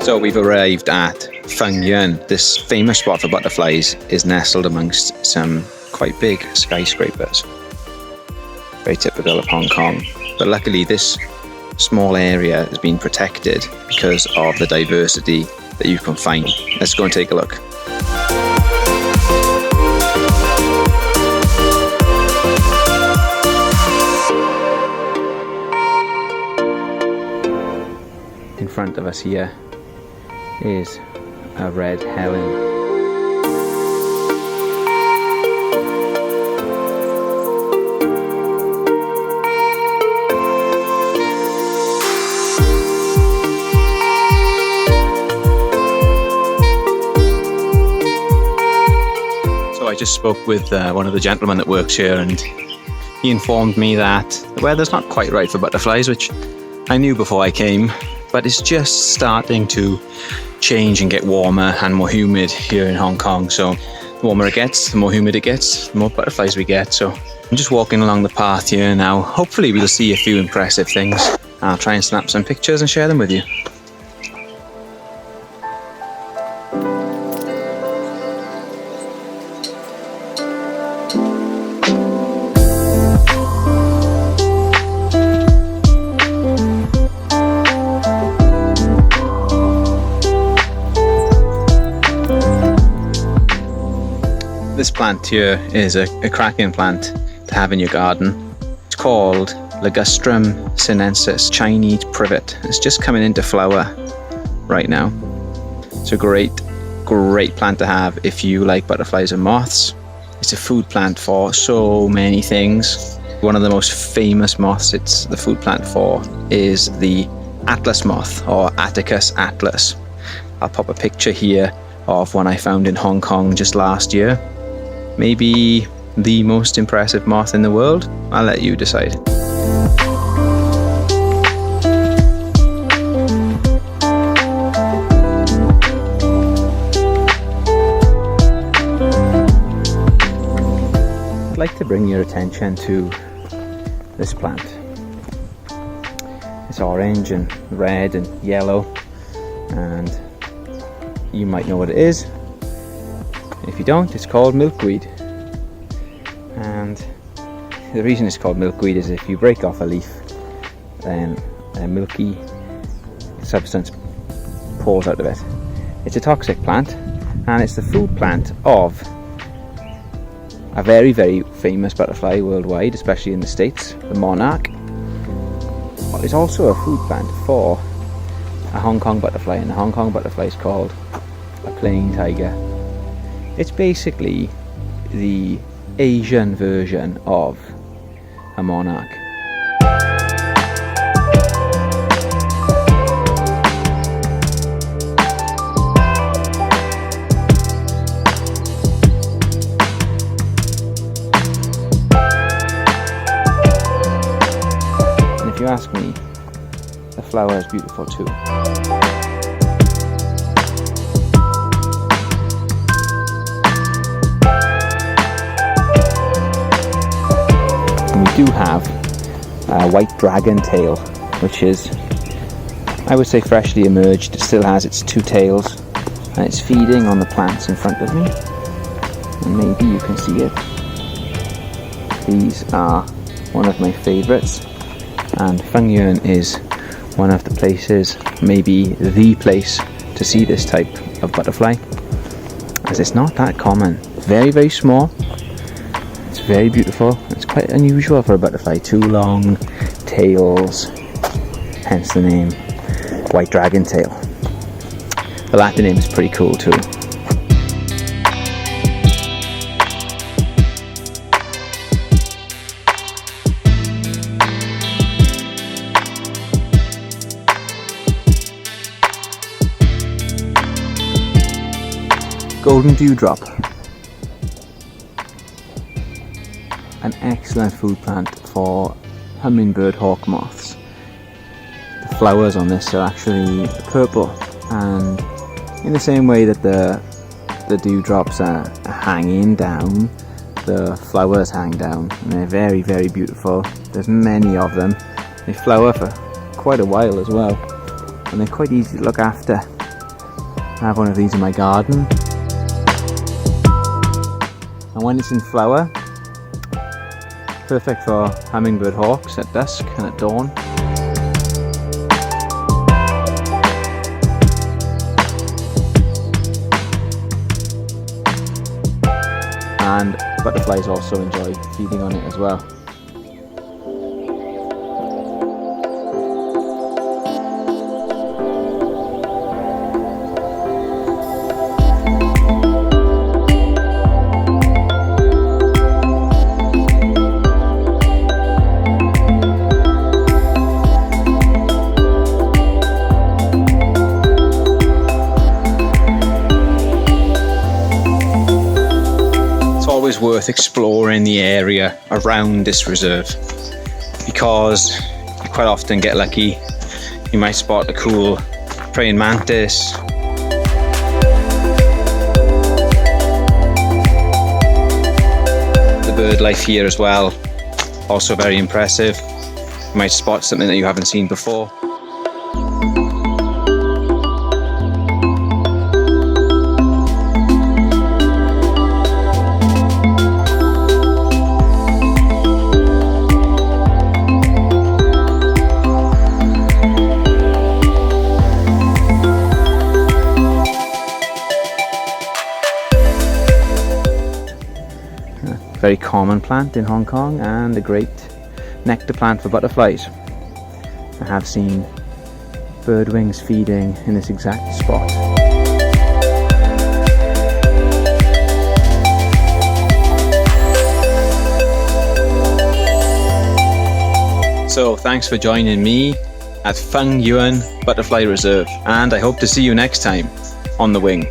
So we've arrived at Fung. This famous spot for butterflies is nestled amongst some quite big skyscrapers. Very typical of Hong Kong. But luckily this small area has been protected because of the diversity that you can find. Let's go and take a look. In front of us here is a red heron. So I just spoke with one of the gentlemen that works here, and he informed me that the weather's not quite right for butterflies, which I knew before I came. But it's just starting to change and get warmer and more humid here in Hong Kong. So the warmer it gets, the more humid it gets, the more butterflies we get. So I'm just walking along the path here now. Hopefully we'll see a few impressive things. I'll try and snap some pictures and share them with you. This plant here is a cracking plant to have in your garden. It's called Ligustrum sinensis, Chinese privet. It's just coming into flower right now. It's a great plant to have if you like butterflies and moths. It's a food plant for so many things. One of the most famous moths it's the food plant for is the Atlas moth, or Atticus atlas. I'll pop a picture here of one I found in Hong Kong just last year. Maybe the most impressive moth in the world? I'll let you decide. I'd like to bring your attention to this plant. It's orange and red and yellow, and you might know what it is. If you don't, it's called milkweed. And the reason it's called milkweed is if you break off a leaf, then a milky substance pours out of it. It's a toxic plant, and it's the food plant of a very, very famous butterfly worldwide, especially in the States, the monarch. It's also a food plant for a Hong Kong butterfly, and the Hong Kong butterfly is called a plain tiger. It's basically the Asian version of a monarch. And if you ask me, the flower is beautiful too. We do have a white dragon tail, which is, I would say, freshly emerged. It still has its two tails, and it's feeding on the plants in front of me, and maybe you can see it. These are one of my favorites, and Fung is one of the places, maybe the place, to see this type of butterfly, as it's not that common. Very, very small. It's very beautiful. It's quite unusual for a butterfly. Two long tails, hence the name white dragon tail. The Latin name is pretty cool too. Golden dewdrop. An excellent food plant for hummingbird hawk moths. The flowers on this are actually purple, and in the same way that the dewdrops are hanging down, the flowers hang down, and they're very, very beautiful. There's many of them. They flower for quite a while as well, and they're quite easy to look after. I have one of these in my garden. And when it's in flower, perfect for hummingbird hawks at dusk and at dawn. And butterflies also enjoy feeding on it as well. Always worth exploring the area around this reserve, because you quite often get lucky. You might spot a cool praying mantis, the bird life here as well, also very impressive. You might spot something that you haven't seen before. Very common plant in Hong Kong and a great nectar plant for butterflies. I have seen birdwings feeding in this exact spot. So thanks for joining me at Fung Yuen Butterfly Reserve, and I hope to see you next time on the wing.